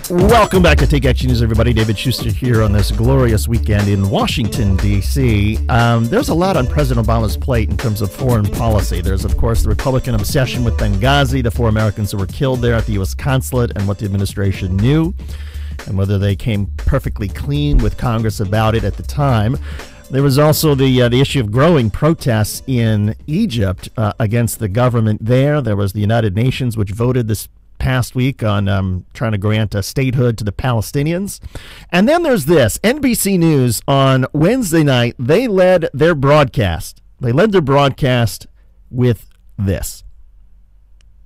Welcome back to Take Action News, everybody. David Shuster here on this glorious weekend in Washington, D.C. There's a lot on President Obama's plate in terms of foreign policy. There's, of course, the Republican obsession with Benghazi, the 4 Americans who were killed there at the U.S. consulate, and what the administration knew, and whether they came perfectly clean with Congress about it at the time. There was also the issue of growing protests in Egypt against the government there. There was the United Nations, which voted this past week on trying to grant a statehood to the Palestinians. And then there's this. NBC News on Wednesday night, they led their broadcast. They led their broadcast with this.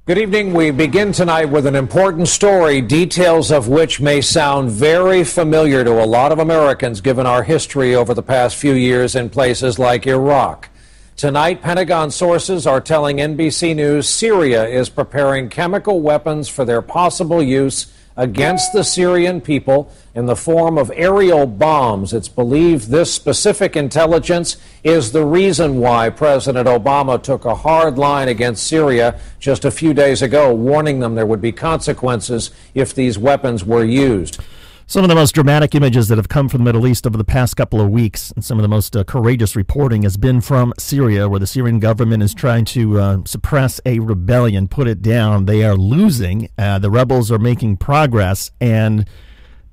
Good evening. We begin tonight with an important story, details of which may sound very familiar to a lot of Americans given our history over the past few years in places like Iraq. Tonight, Pentagon sources are telling NBC News Syria is preparing chemical weapons for their possible use against the Syrian people in the form of aerial bombs. It's believed this specific intelligence is the reason why President Obama took a hard line against Syria just a few days ago, warning them there would be consequences if these weapons were used. Some of the most dramatic images that have come from the Middle East over the past couple of weeks, and some of the most courageous reporting has been from Syria, where the Syrian government is trying to suppress a rebellion, put it down. They are losing. The rebels are making progress. And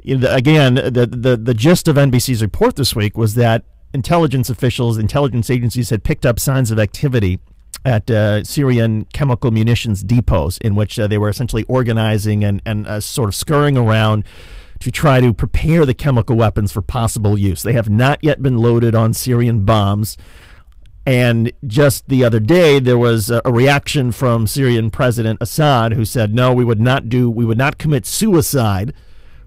again, the gist of NBC's report this week was that intelligence officials, intelligence agencies had picked up signs of activity at Syrian chemical munitions depots, in which they were essentially organizing and sort of scurrying around to try to prepare the chemical weapons for possible use. They have not yet been loaded on Syrian bombs. And just the other day, there was a reaction from Syrian President Assad, who said, no, we would not commit suicide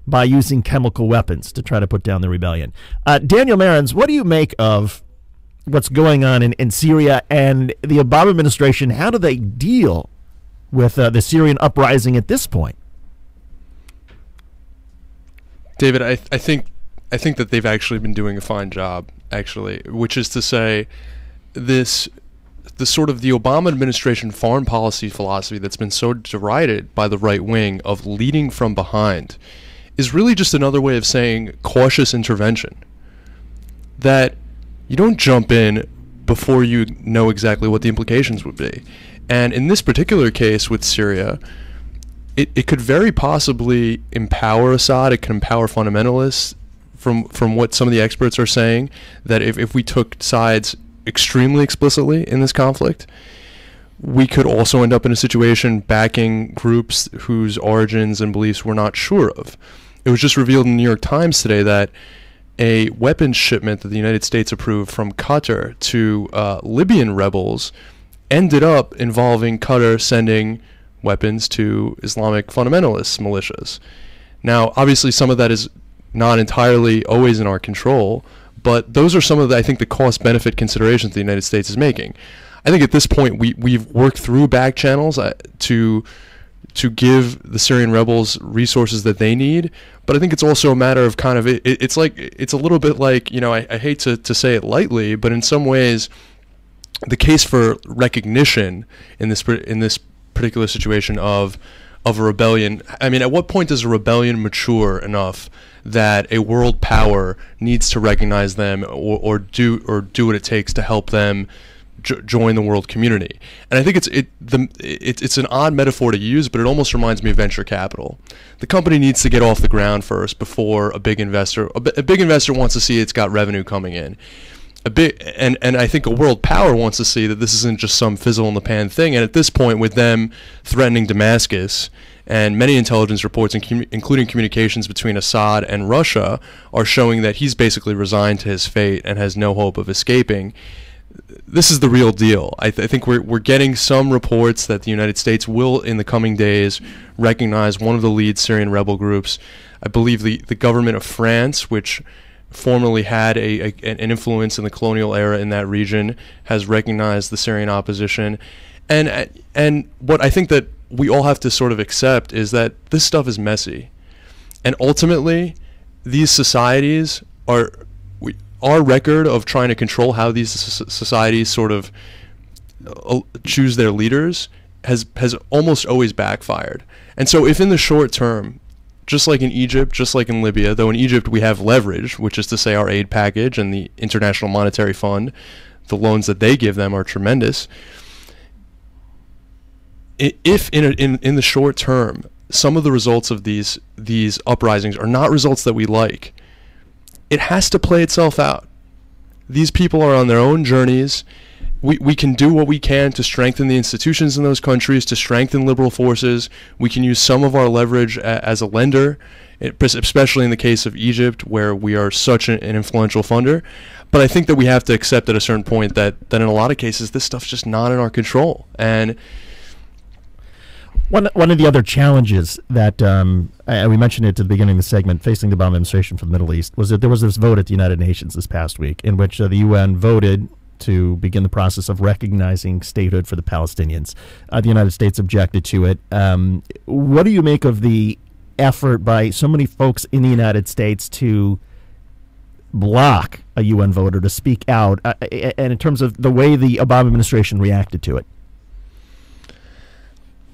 by using chemical weapons to try to put down the rebellion. Daniel Marins, what do you make of what's going on in Syria and the Obama administration? How do they deal with the Syrian uprising at this point? David, I think that they've actually been doing a fine job, actually, which is to say the sort of the Obama administration foreign policy philosophy that's been so derided by the right wing of leading from behind is really just another way of saying cautious intervention. That you don't jump in before you know exactly what the implications would be. And in this particular case with Syria, it could very possibly empower Assad. It can empower fundamentalists from what some of the experts are saying, that if we took sides extremely explicitly in this conflict, we could also end up in a situation backing groups whose origins and beliefs we're not sure of. It was just revealed in the New York Times today that a weapons shipment that the United States approved from Qatar to Libyan rebels ended up involving Qatar sending weapons to Islamic fundamentalist militias. Now, obviously, some of that is not entirely always in our control, but those are some of the, I think, the cost-benefit considerations the United States is making. I think at this point we've worked through back channels to give the Syrian rebels resources that they need, but I think it's also a matter of kind of it's a little bit like, I hate to say it lightly, but in some ways, the case for recognition in this particular situation of a rebellion. I mean, at what point does a rebellion mature enough that a world power needs to recognize them or do what it takes to help them join the world community? And I think it's an odd metaphor to use, but it almost reminds me of venture capital. The company needs to get off the ground first before a big investor wants to see it's got revenue coming in. And I think a world power wants to see that this isn't just some fizzle in the pan thing. And at this point, with them threatening Damascus, and many intelligence reports, including communications between Assad and Russia, are showing that he's basically resigned to his fate and has no hope of escaping. This is the real deal. I think we're getting some reports that the United States will, in the coming days, recognize one of the lead Syrian rebel groups. I believe the government of France, which formerly had an influence in the colonial era in that region, has recognized the Syrian opposition. And what I think that we all have to sort of accept is that this stuff is messy. And ultimately, these societies our record of trying to control how these societies sort of choose their leaders has almost always backfired. And so if in the short term just like in Egypt, just like in Libya, though in Egypt we have leverage, which is to say our aid package and the International Monetary Fund, the loans that they give them are tremendous. If in the short term, some of the results of these uprisings are not results that we like, it has to play itself out. These people are on their own journeys. We can do what we can to strengthen the institutions in those countries, to strengthen liberal forces. We can use some of our leverage as a lender, especially in the case of Egypt, where we are such an influential funder. But I think that we have to accept at a certain point that in a lot of cases, this stuff's just not in our control. And one of the other challenges that we mentioned it at the beginning of the segment facing the Obama administration for the Middle East was that there was this vote at the United Nations this past week in which the UN voted to begin the process of recognizing statehood for the Palestinians. The United States objected to it. What do you make of the effort by so many folks in the United States to block a UN voter to speak out, and in terms of the way the Obama administration reacted to it?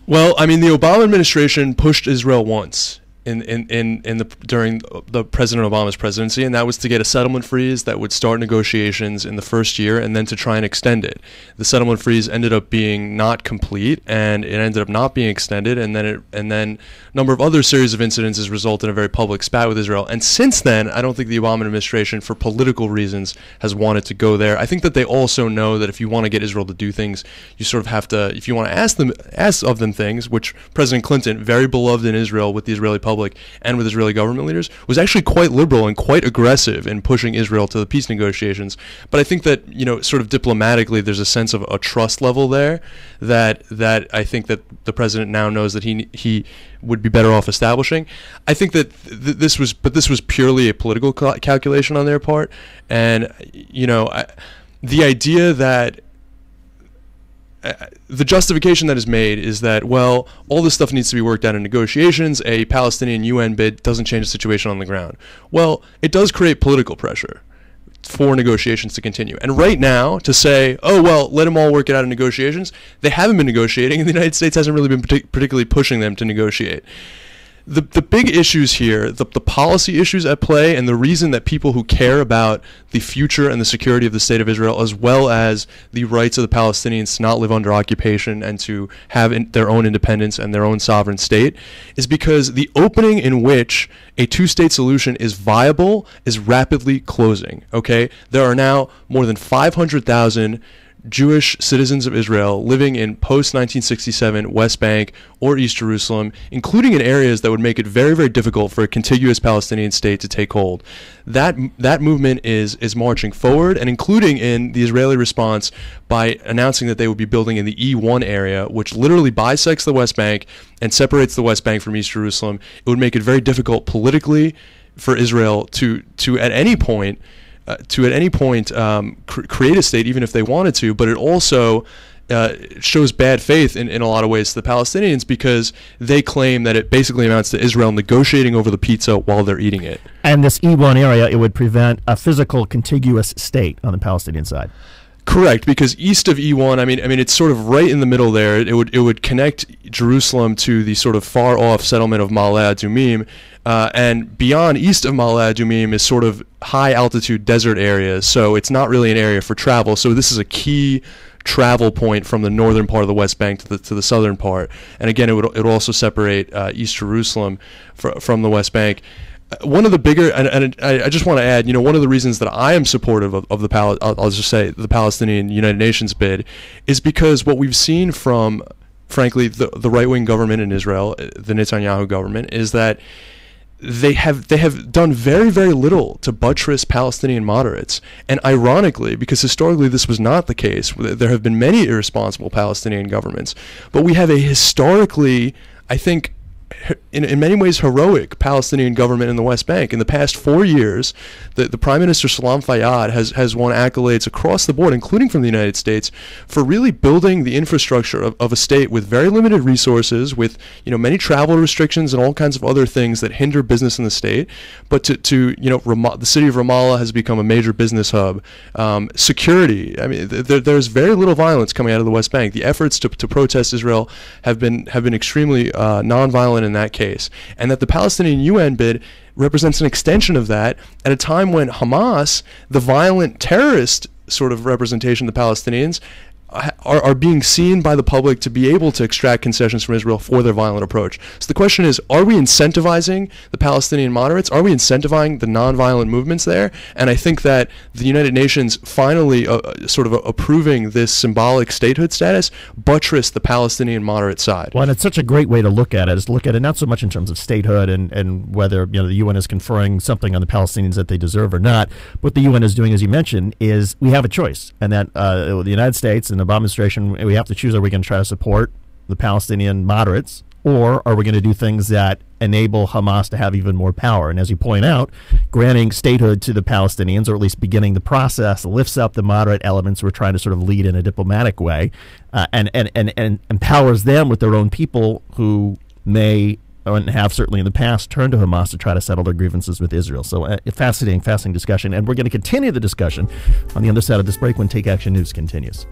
Well, I mean, the Obama administration pushed Israel once during the President Obama's presidency, and that was to get a settlement freeze that would start negotiations in the first year and then to try and extend it. The settlement freeze ended up being not complete, and it ended up not being extended, and then a number of other series of incidences resulted in a very public spat with Israel. And since then, I don't think the Obama administration, for political reasons, has wanted to go there. I think that they also know that if you want to get Israel to do things, you sort of have to, if you want to ask of them things, which President Clinton, very beloved in Israel with the Israeli public and with Israeli government leaders, was actually quite liberal and quite aggressive in pushing Israel to the peace negotiations. But I think that, sort of diplomatically, there's a sense of a trust level there that I think that the president now knows that he would be better off establishing. I think that this was purely a political calculation on their part, and the idea that the justification that is made is that, well, all this stuff needs to be worked out in negotiations. A Palestinian UN bid doesn't change the situation on the ground. Well, it does create political pressure for negotiations to continue. And right now, to say, oh, well, let them all work it out in negotiations, they haven't been negotiating, and the United States hasn't really been particularly pushing them to negotiate. The big issues here, the policy issues at play, and the reason that people who care about the future and the security of the state of Israel, as well as the rights of the Palestinians to not live under occupation and to have their own independence and their own sovereign state, is because the opening in which a two-state solution is viable is rapidly closing. Okay, there are now more than 500,000 Jewish citizens of Israel living in post-1967 West Bank or East Jerusalem, including in areas that would make it very, very difficult for a contiguous Palestinian state to take hold. That movement is marching forward, and including in the Israeli response by announcing that they would be building in the E1 area, which literally bisects the West Bank and separates the West Bank from East Jerusalem. It would make it very difficult politically for Israel to at any point create a state, even if they wanted to. But it also shows bad faith in a lot of ways to the Palestinians, because they claim that it basically amounts to Israel negotiating over the pizza while they're eating it. And this E1 area, it would prevent a physical contiguous state on the Palestinian side. Correct, because east of E1, I mean, it's sort of right in the middle there. It would connect Jerusalem to the sort of far off settlement of Ma'ale Adumim, and beyond east of Ma'ale Adumim is sort of high altitude desert areas. So it's not really an area for travel. So this is a key travel point from the northern part of the West Bank to the southern part. And again, it would also separate East Jerusalem from the West Bank. One of the bigger, and I just want to add, one of the reasons that I am supportive of I'll just say the Palestinian United Nations bid, is because what we've seen from, frankly, the right-wing government in Israel, the Netanyahu government, is that they have done very, very little to buttress Palestinian moderates. And ironically, because historically this was not the case, there have been many irresponsible Palestinian governments, but we have a historically, I think, in many ways heroic Palestinian government in the West Bank. In the past 4 years, the Prime Minister Salam Fayyad has won accolades across the board, including from the United States, for really building the infrastructure of a state with very limited resources, with many travel restrictions and all kinds of other things that hinder business in the state. But the city of Ramallah has become a major business hub. Security, I mean, there's very little violence coming out of the West Bank. The efforts to protest Israel have been extremely nonviolent violent in that case, and that the Palestinian UN bid represents an extension of that at a time when Hamas, the violent terrorist sort of representation of the Palestinians, are being seen by the public to be able to extract concessions from Israel for their violent approach. So the question is, are we incentivizing the Palestinian moderates? Are we incentivizing the nonviolent movements there? And I think that the United Nations finally sort of approving this symbolic statehood status buttressed the Palestinian moderate side. Well, and it's such a great way to look at it, is to look at it not so much in terms of statehood and whether the UN is conferring something on the Palestinians that they deserve or not. What the UN is doing, as you mentioned, is we have a choice, and that the United States and the Obama administration, we have to choose: are we going to try to support the Palestinian moderates, or are we going to do things that enable Hamas to have even more power? And as you point out, granting statehood to the Palestinians, or at least beginning the process, lifts up the moderate elements we're trying to sort of lead in a diplomatic way, and empowers them with their own people who may and have certainly in the past turned to Hamas to try to settle their grievances with Israel. So a fascinating discussion, and we're going to continue the discussion on the other side of this break when Take Action News continues.